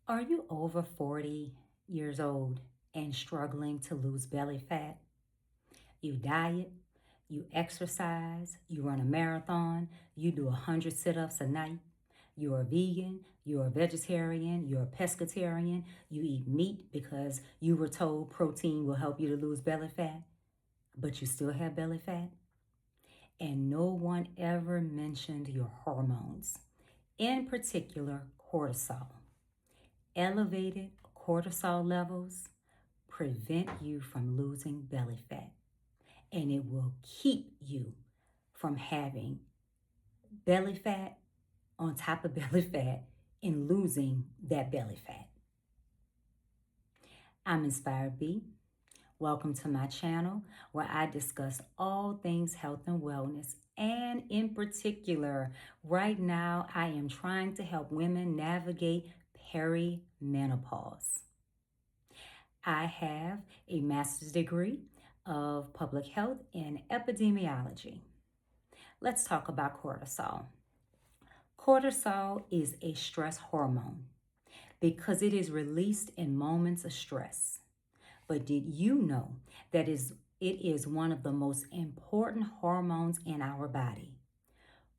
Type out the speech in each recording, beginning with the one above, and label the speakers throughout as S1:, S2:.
S1: Are you over 40 years old and struggling to lose belly fat? You diet, you exercise, you run a marathon, you do 100 sit ups a night, you're a vegan, you're a vegetarian, you're a pescatarian, you eat meat because you were told protein will help you to lose belly fat, but you still have belly fat? And no one ever mentioned your hormones, in particular cortisol. Elevated cortisol levels prevent you from losing belly fat, and it will keep you from having belly fat on top of belly fat and losing that belly fat. I'm Inspired B. Welcome to my channel where I discuss all things health and wellness. And in particular, right now, I am trying to help women navigate perimenopause. I have a master's degree of public health and epidemiology. Let's talk about cortisol. Cortisol is a stress hormone because it is released in moments of stress. But did you know that it is one of the most important hormones in our body?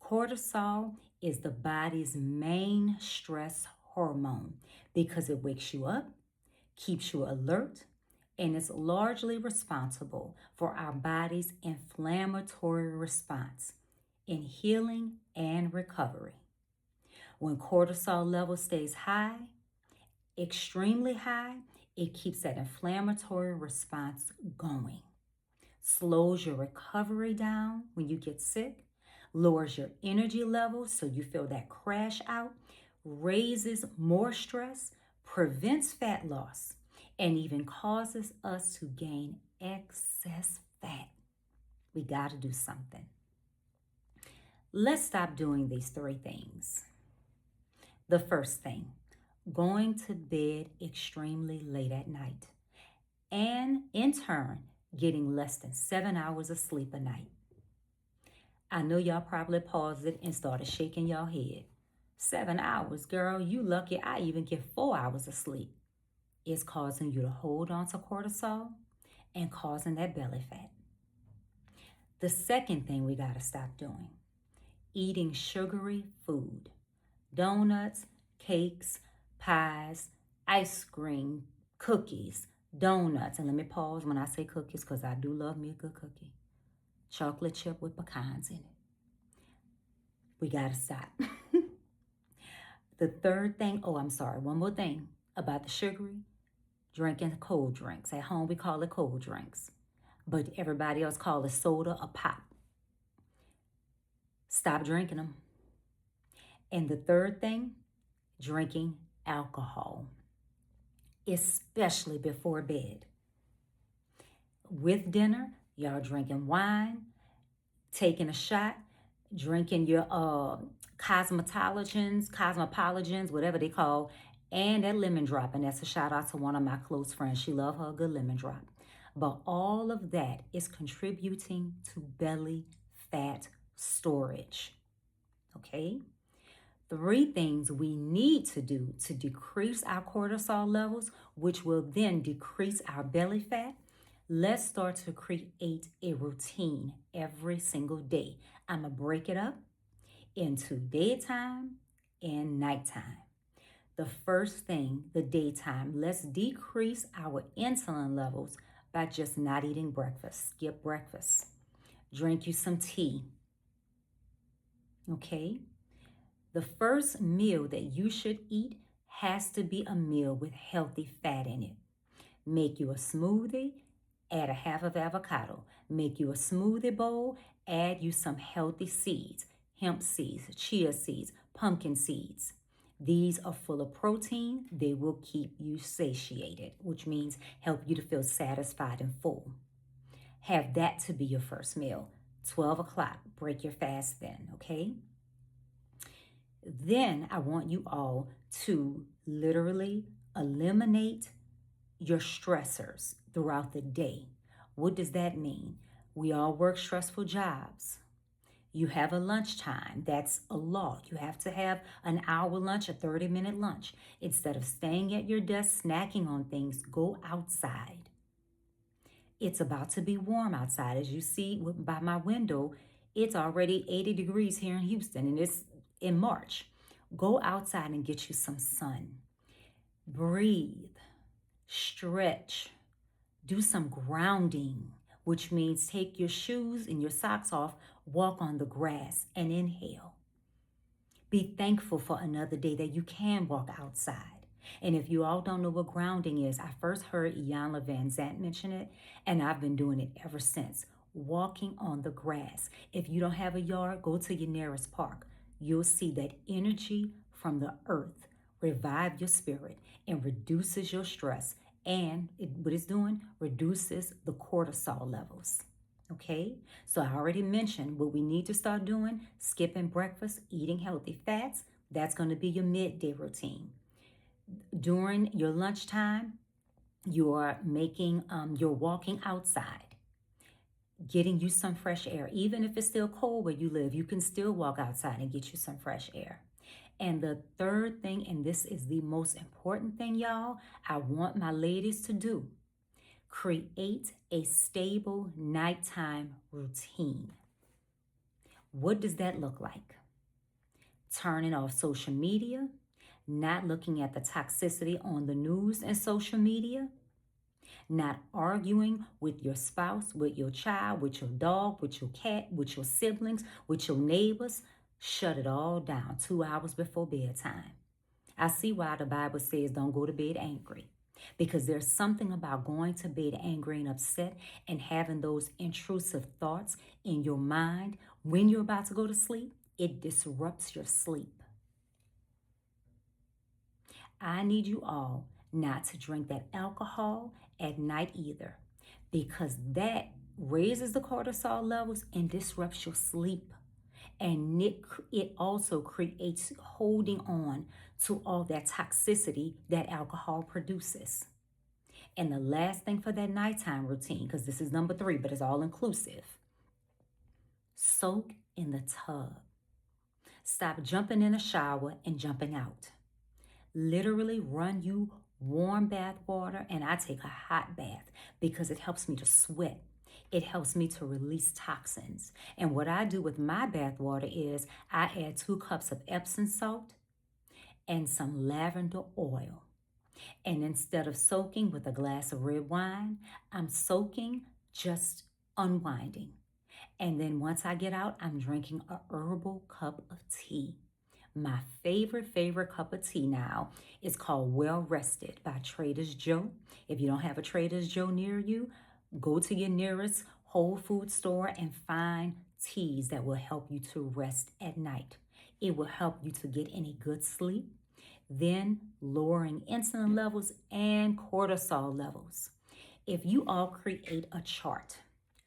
S1: Cortisol is the body's main stress hormone because it wakes you up, keeps you alert, and is largely responsible for our body's inflammatory response in healing and recovery. When cortisol level stays high, extremely high, it keeps that inflammatory response going, slows your recovery down when you get sick, lowers your energy levels so you feel that crash out, raises more stress, prevents fat loss, and even causes us to gain excess fat. We got to do something. Let's stop doing these three things. The first thing, going to bed extremely late at night, and in turn, getting less than 7 hours of sleep a night. I know y'all probably paused it and started shaking your head. 7 hours, girl, you lucky I even get 4 hours of sleep. It's causing you to hold on to cortisol and causing that belly fat. The second thing we gotta stop doing, eating sugary food, donuts, cakes, pies, ice cream, cookies, donuts. And let me pause when I say cookies because I do love me a good cookie. Chocolate chip with pecans in it. We gotta stop. The third thing, one more thing about the sugary, drinking cold drinks. At home we call it cold drinks, but everybody else call it soda or pop. Stop drinking them. And the third thing, drinking alcohol, especially before bed. With dinner, y'all drinking wine, taking a shot, drinking your cosmopolitans, whatever they call, and that lemon drop. And that's a shout out to one of my close friends. She loves her a good lemon drop. But all of that is contributing to belly fat storage. Okay? Three things we need to do to decrease our cortisol levels, which will then decrease our belly fat. Let's start to create a routine every single day. I'm going to break it up into daytime and nighttime. The first thing, the daytime, let's decrease our insulin levels by just not eating breakfast. Skip breakfast. Drink you some tea. Okay? The first meal that you should eat has to be a meal with healthy fat in it. Make you a smoothie, add a half of avocado. Make you a smoothie bowl, add you some healthy seeds, hemp seeds, chia seeds, pumpkin seeds. These are full of protein. They will keep you satiated, which means help you to feel satisfied and full. Have that to be your first meal. 12 o'clock, break your fast then, okay? Then I want you all to literally eliminate your stressors throughout the day. What does that mean? We all work stressful jobs. You have a lunchtime. That's a law. You have to have an hour lunch, a 30-minute lunch. Instead of staying at your desk snacking on things, go outside. It's about to be warm outside. As you see by my window, it's already 80 degrees here in Houston, and it's in March. Go outside and get you some sun. Breathe, stretch, do some grounding, which means take your shoes and your socks off, walk on the grass, and inhale. Be thankful for another day that you can walk outside. And if you all don't know what grounding is, I first heard Iyanla Van Zant mention it, and I've been doing it ever since. Walking on the grass. If you don't have a yard, go to your nearest park. You'll see that energy from the earth revive your spirit and reduces your stress. And what it's doing, reduces the cortisol levels. Okay, so I already mentioned what we need to start doing: skipping breakfast, eating healthy fats. That's going to be your midday routine. During your lunchtime, you're walking outside, getting you some fresh air. Even if it's still cold where you live, you can still walk outside and get you some fresh air. And the third thing, and this is the most important thing, y'all, I want my ladies to do: create a stable nighttime routine. What does that look like? Turning off social media, not looking at the toxicity on the news and social media, not arguing with your spouse, with your child, with your dog, with your cat, with your siblings, with your neighbors. Shut it all down 2 hours before bedtime. I see why the Bible says don't go to bed angry. Because there's something about going to bed angry and upset and having those intrusive thoughts in your mind when you're about to go to sleep. It disrupts your sleep. I need you all not to drink that alcohol at night either, because that raises the cortisol levels and disrupts your sleep. And it also creates holding on to all that toxicity that alcohol produces. And the last thing for that nighttime routine, because this is number 3, but it's all inclusive: soak in the tub. Stop jumping in a shower and jumping out. Literally run you warm bath water, and I take a hot bath because it helps me to sweat. It helps me to release toxins. And what I do with my bath water is I add 2 cups of Epsom salt and some lavender oil. And instead of soaking with a glass of red wine, I'm soaking, just unwinding. And then once I get out, I'm drinking a herbal cup of tea. My favorite cup of tea now is called Well Rested by Trader's Joe. If you don't have a Trader's Joe near you, go to your nearest Whole Food store and find teas that will help you to rest at night. It will help you to get any good sleep. Then lowering insulin levels and cortisol levels. If you all create a chart,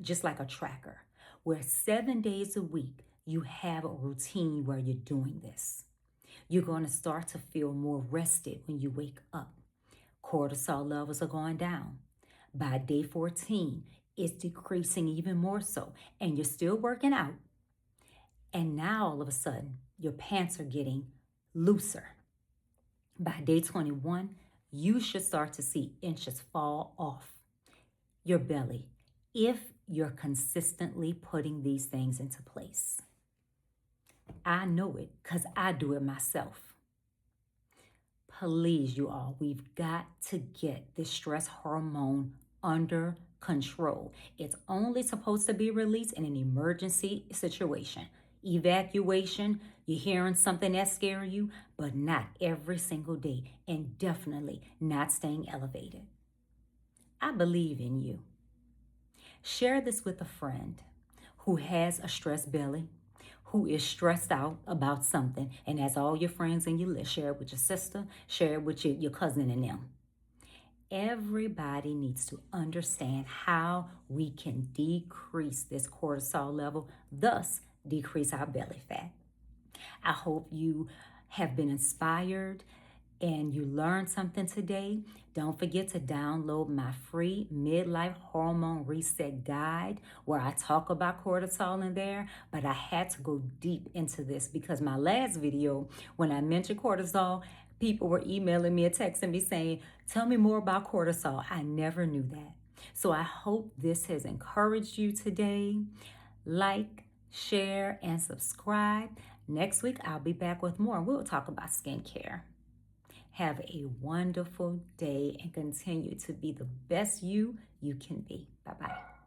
S1: just like a tracker, where 7 days a week you have a routine where you're doing this, you're going to start to feel more rested when you wake up. Cortisol levels are going down. By day 14, it's decreasing even more so, and you're still working out. And now all of a sudden, your pants are getting looser. By day 21, you should start to see inches fall off your belly if you're consistently putting these things into place. I know it because I do it myself. Please, you all, we've got to get this stress hormone under control. It's only supposed to be released in an emergency situation. Evacuation, you're hearing something that scares you, but not every single day, and definitely not staying elevated. I believe in you. Share this with a friend who has a stressed belly, who is stressed out about something, and as all your friends in your list, share it with your sister, share it with your cousin and them. Everybody needs to understand how we can decrease this cortisol level, thus decrease our belly fat. I hope you have been inspired and you learned something today, don't forget to download my free midlife hormone reset guide where I talk about cortisol in there. But I had to go deep into this because my last video, when I mentioned cortisol, people were emailing me or texting me saying, tell me more about cortisol. I never knew that. So I hope this has encouraged you today. Like, share, and subscribe. Next week, I'll be back with more. We'll talk about skincare. Have a wonderful day and continue to be the best you can be. Bye-bye.